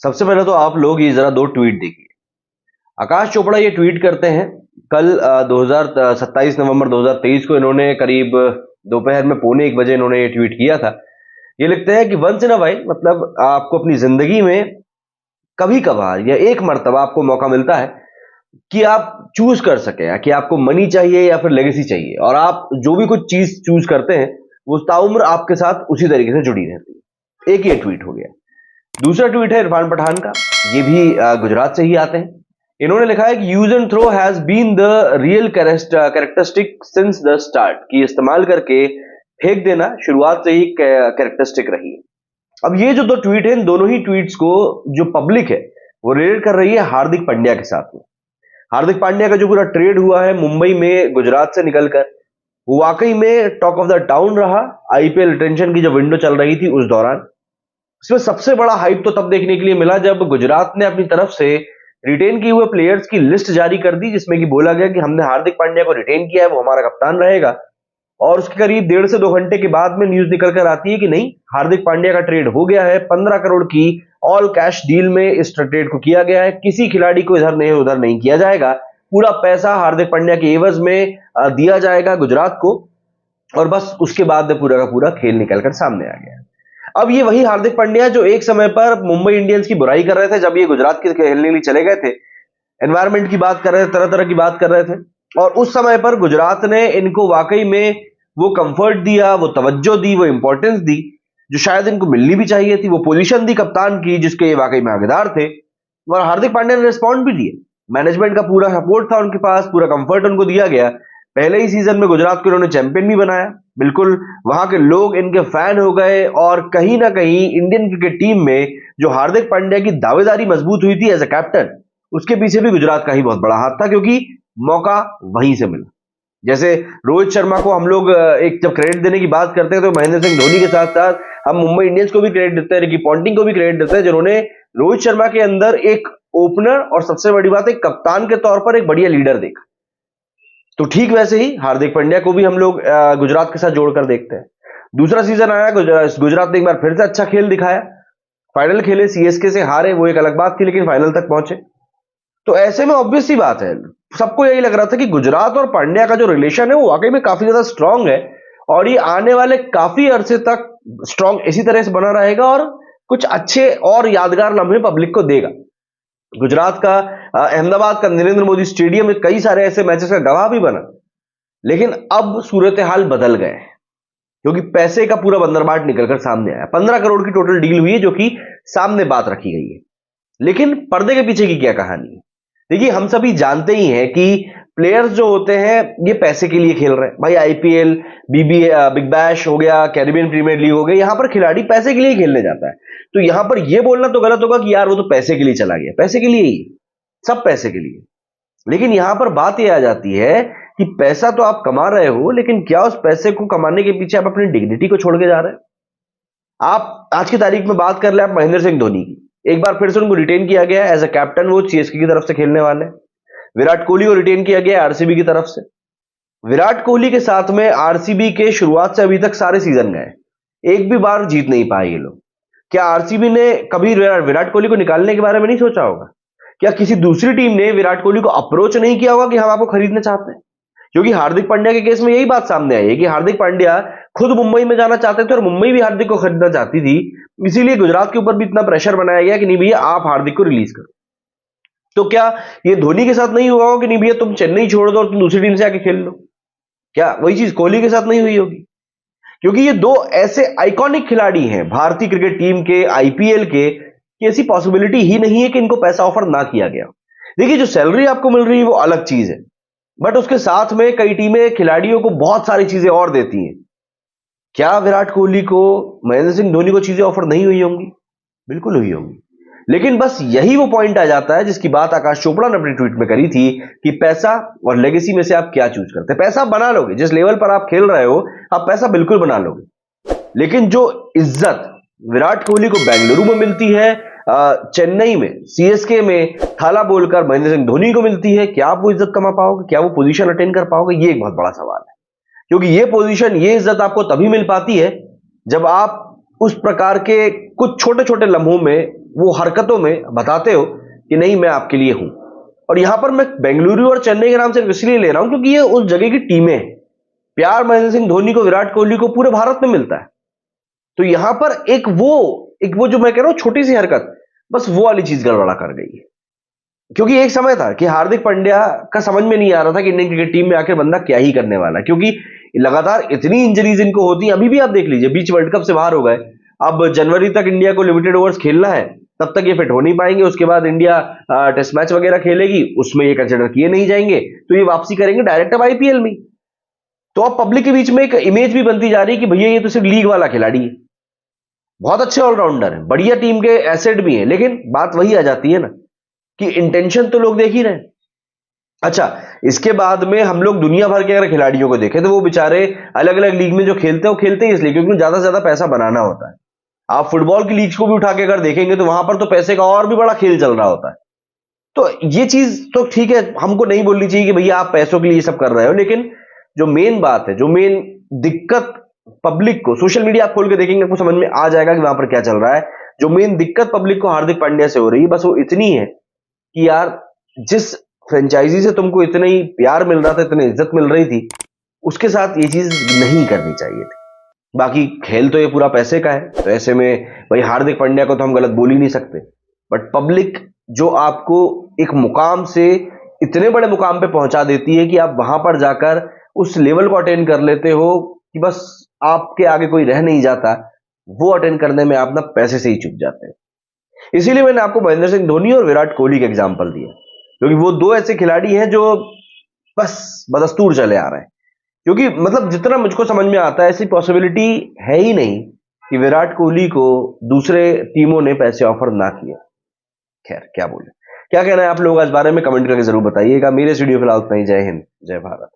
सबसे पहले तो आप लोग ये जरा दो ट्वीट देखिए। आकाश चोपड़ा ये ट्वीट करते हैं कल 27 नवंबर 2023 को इन्होंने करीब दोपहर में 1:15 इन्होंने ये ट्वीट किया था। ये लिखते हैं कि वंस इन अ वाइल, मतलब आपको अपनी जिंदगी में कभी कभार या एक मर्तबा आपको मौका मिलता है कि आप चूज कर सके कि आपको मनी चाहिए या फिर लेगेसी चाहिए, और आप जो भी कुछ चीज चूज करते हैं वो ताउम्र आपके साथ उसी तरीके से जुड़ी रहती है। एक ये ट्वीट हो गया। दूसरा ट्वीट है इरफान पठान का, ये भी गुजरात से ही आते हैं। इन्होंने लिखा है कि use and throw has been the real characteristic since the start, कि इस्तेमाल करके फेंक देना शुरुआत से ही कैरेक्टरिस्टिक रही है। अब ये जो दो ट्वीट है, इन दोनों ही ट्वीट्स को जो पब्लिक है वो रिलेट कर रही है हार्दिक पांड्या के साथ में। हार्दिक पांड्या का जो पूरा ट्रेड हुआ है मुंबई में गुजरात से निकलकर, वो वाकई में टॉक ऑफ द टाउन रहा। आईपीएल रिटेंशन की जो विंडो चल रही थी उस दौरान इसमें सबसे बड़ा हाइप तो तब देखने के लिए मिला जब गुजरात ने अपनी तरफ से रिटेन किए हुए प्लेयर्स की लिस्ट जारी कर दी, जिसमें कि बोला गया कि हमने हार्दिक पांड्या को रिटेन किया है, वो हमारा कप्तान रहेगा। और उसके करीब 1.5 से 2 घंटे के बाद में न्यूज निकल कर आती है कि नहीं, हार्दिक पांड्या का ट्रेड हो गया है। 15 करोड़ की ऑल कैश डील में इस ट्रेड को किया गया है। किसी खिलाड़ी को इधर नहीं उधर नहीं किया जाएगा। पूरा पैसा हार्दिक पांड्या के एवज में दिया जाएगा गुजरात को। और बस उसके बाद पूरा का पूरा खेल निकलकर सामने आ गया। अब ये वही हार्दिक पांड्या जो एक समय पर मुंबई इंडियंस की बुराई कर रहे थे जब ये गुजरात के खेलने के लिए चले गए थे, एनवायरमेंट की बात कर रहे थे, तरह तरह की बात कर रहे थे, और उस समय पर गुजरात ने इनको वाकई में वो कंफर्ट दिया, वो तवज्जो दी, वो इंपॉर्टेंस दी जो शायद इनको मिलनी भी चाहिए थी। वो पोजीशन दी कप्तान की जिसके ये वाकई में हकदार थे, और हार्दिक पांड्या ने रिस्पॉन्ड भी दिए। मैनेजमेंट का पूरा सपोर्ट था उनके पास, पूरा कंफर्ट उनको दिया गया। पहले ही सीजन में गुजरात को इन्होंने चैंपियन भी बनाया। बिल्कुल वहां के लोग इनके फैन हो गए, और कहीं ना कहीं इंडियन क्रिकेट टीम में जो हार्दिक पांड्या की दावेदारी मजबूत हुई थी एज ए कैप्टन, उसके पीछे भी गुजरात का ही बहुत बड़ा हाथ था, क्योंकि मौका वहीं से मिला। जैसे रोहित शर्मा को हम लोग एक जब क्रेडिट देने की बात करते हैं तो महेंद्र सिंह धोनी के साथ साथ हम मुंबई इंडियंस को भी क्रेडिट देते हैं, रिकी पॉन्टिंग को भी क्रेडिट देते हैं, जिन्होंने रोहित शर्मा के अंदर एक ओपनर और सबसे बड़ी बात एक कप्तान के तौर पर एक बढ़िया लीडर देखा। तो ठीक वैसे ही हार्दिक पांड्या को भी हम लोग गुजरात के साथ जोड़कर देखते हैं। दूसरा सीजन आया, गुजरात ने एक बार फिर से अच्छा खेल दिखाया। फाइनल खेले, सीएसके से हारे, वो एक अलग बात थी, लेकिन फाइनल तक पहुंचे। तो ऐसे में ऑब्वियस सी बात है, सबको यही लग रहा था कि गुजरात और पांड्या का जो रिलेशन है वो वाकई में काफी ज्यादा स्ट्रांग है, और ये आने वाले काफी अरसे तक स्ट्रांग इसी तरह से बना रहेगा और कुछ अच्छे और यादगार लम्हे पब्लिक को देगा। गुजरात का अहमदाबाद का नरेंद्र मोदी स्टेडियम में कई सारे ऐसे मैचेस का गवाह भी बना। लेकिन अब सूरत हाल बदल गए हैं, क्योंकि पैसे का पूरा बंदरबाट निकलकर सामने आया। 15 करोड़ की टोटल डील हुई है, जो कि सामने बात रखी गई है। लेकिन पर्दे के पीछे की क्या कहानी है? देखिए, हम सभी जानते ही हैं कि प्लेयर्स जो होते हैं ये पैसे के लिए खेल रहे हैं। भाई आईपीएल, बिग बैश हो गया, कैरिबियन प्रीमियर लीग हो गया, यहां पर खिलाड़ी पैसे के लिए खेलने जाता है। तो यहां पर यह बोलना तो गलत होगा कि यार वो तो पैसे के लिए चला गया। पैसे के लिए ही, सब पैसे के लिए। लेकिन यहां पर बात यह आ जाती है कि पैसा तो आप कमा रहे हो, लेकिन क्या उस पैसे को कमाने के पीछे आप अपनी डिग्निटी को छोड़ के जा रहे हैं? आप आज की तारीख में बात कर ले आप महेंद्र सिंह धोनी की, एक बार फिर से उनको रिटेन किया गया एज ए कैप्टन, वो सीएसके की तरफ से खेलने वाले। विराट कोहली को रिटेन किया गया आरसीबी की तरफ से। विराट कोहली के साथ में आरसीबी के शुरुआत से अभी तक सारे सीजन गए, एक भी बार जीत नहीं पाए ये लोग। क्या आरसीबी ने कभी विराट कोहली को निकालने के बारे में नहीं सोचा होगा? क्या किसी दूसरी टीम ने विराट कोहली को अप्रोच नहीं किया होगा कि हम आपको खरीदना चाहते हैं? क्योंकि हार्दिक पांड्या के केस में यही बात सामने आई है कि हार्दिक पांड्या खुद मुंबई में जाना चाहते थे और मुंबई भी हार्दिक को खरीदना चाहती थी। इसीलिए गुजरात के ऊपर भी इतना प्रेशर बनाया गया कि नहीं भैया आप हार्दिक को रिलीज करो। तो क्या ये धोनी के साथ नहीं हुआ हो कि नहीं भैया तुम चेन्नई छोड़ दो और तुम दूसरी टीम से आके खेल लो? क्या वही चीज कोहली के साथ नहीं हुई होगी? क्योंकि ये दो ऐसे आइकॉनिक खिलाड़ी हैं भारतीय क्रिकेट टीम के, आईपीएल के, कि ऐसी पॉसिबिलिटी ही नहीं है कि इनको पैसा ऑफर ना किया गया। देखिए, जो सैलरी आपको मिल रही है वो अलग चीज है, बट उसके साथ में कई टीमें खिलाड़ियों को बहुत सारी चीजें और देती हैं। क्या विराट कोहली को, महेंद्र सिंह धोनी को चीजें ऑफर नहीं हुई होंगी? बिल्कुल हुई होंगी। लेकिन बस यही वो पॉइंट आ जाता है जिसकी बात आकाश चोपड़ा ने अपने ट्वीट में करी थी कि पैसा और लेगेसी में से आप क्या चूज करते हैं। पैसा बना लोगे, जिस लेवल पर आप खेल रहे हो आप पैसा बिल्कुल बना लोगे, लेकिन जो इज्जत विराट कोहली को बेंगलुरु में मिलती है, चेन्नई में, सीएसके में थाला बोलकर महेंद्र सिंह धोनी को मिलती है, क्या आप वो इज्जत कमा पाओगे? क्या वो पोजीशन अटेन कर पाओगे? ये एक बहुत बड़ा सवाल है। क्योंकि ये पोजीशन, ये इज्जत आपको तभी मिल पाती है जब आप उस प्रकार के कुछ छोटे छोटे लम्हों में वो हरकतों में बताते हो कि नहीं मैं आपके लिए हूं। और यहां पर मैं बेंगलुरु और चेन्नई के नाम सिर्फ इसलिए ले रहा हूं क्योंकि ये उस जगह की टीमें हैं। प्यार महेंद्र सिंह धोनी को, विराट कोहली को पूरे भारत में मिलता है। तो यहां पर एक वो जो मैं कह रहा हूं छोटी सी हरकत, बस वो वाली चीज गड़बड़ा कर गई है। क्योंकि एक समय था कि हार्दिक पांड्या का समझ में नहीं आ रहा था कि इंडियन क्रिकेट टीम में आकर बंदा क्या ही करने वाला है, क्योंकि लगातार इतनी इंजरीज इनको होती हैं। अभी भी आप देख लीजिए, बीच वर्ल्ड कप से बाहर हो गए, अब जनवरी तक इंडिया को लिमिटेड ओवर्स खेलना है, तब तक ये फिट हो नहीं पाएंगे। उसके बाद इंडिया टेस्ट मैच वगैरह खेलेगी, उसमें ये कंसिडर किए नहीं जाएंगे, तो ये वापसी करेंगे डायरेक्ट अब आईपीएल में। तो अब पब्लिक के बीच में एक इमेज भी बनती जा रही है कि भैया ये तो सिर्फ लीग वाला खिलाड़ी है, बहुत अच्छे ऑलराउंडर है, बढ़िया टीम के एसेट भी है। लेकिन बात वही आ जाती है ना कि इंटेंशन तो लोग देख ही रहे हैं। अच्छा, इसके बाद में हम लोग दुनिया भर के अगर खिलाड़ियों को देखें तो वो बेचारे अलग अलग लीग में जो खेलते हैं वो खेलते ही इसलिए क्योंकि ज्यादा से ज्यादा पैसा बनाना होता है। आप फुटबॉल की लीग्स को भी उठा के अगर देखेंगे तो वहां पर तो पैसे का और भी बड़ा खेल चल रहा होता है। तो ये चीज तो ठीक है, हमको नहीं बोलनी चाहिए कि भैया आप पैसों के लिए ये सब कर रहे हो, लेकिन जो मेन बात है, जो मेन दिक्कत पब्लिक को, सोशल मीडिया आप खोल के देखेंगे आपको समझ में आ जाएगा कि वहां पर क्या चल रहा है। जो मेन दिक्कत पब्लिक को हार्दिक पांड्या से हो रही है बस वो इतनी है कि यार जिस फ्रेंचाइजी से तुमको इतना ही प्यार मिल रहा था, इतनी इज्जत मिल रही थी, उसके साथ ये चीज नहीं करनी चाहिए थी। बाकी खेल तो ये पूरा पैसे का है, तो ऐसे में भाई हार्दिक पांड्या को तो हम गलत बोल ही नहीं सकते। बट पब्लिक जो आपको एक मुकाम से इतने बड़े मुकाम पे पहुंचा देती है कि आप वहां पर जाकर उस लेवल को अटेंड कर लेते हो कि बस आपके आगे कोई रह नहीं जाता, वो अटेंड करने में आप ना पैसे से ही चुक जाते हैं। इसीलिए मैंने आपको महेंद्र सिंह धोनी और विराट कोहली का एग्जाम्पल दिया, क्योंकि वो दो ऐसे खिलाड़ी हैं जो बस बदस्तूर चले आ रहे हैं। क्योंकि मतलब जितना मुझको समझ में आता है ऐसी पॉसिबिलिटी है ही नहीं कि विराट कोहली को दूसरे टीमों ने पैसे ऑफर ना किए। खैर क्या बोले, क्या कहना है आप लोग इस बारे में कमेंट करके जरूर बताइएगा। मेरे स्टूडियो फिलहाल उतना ही। जय हिंद, जय भारत।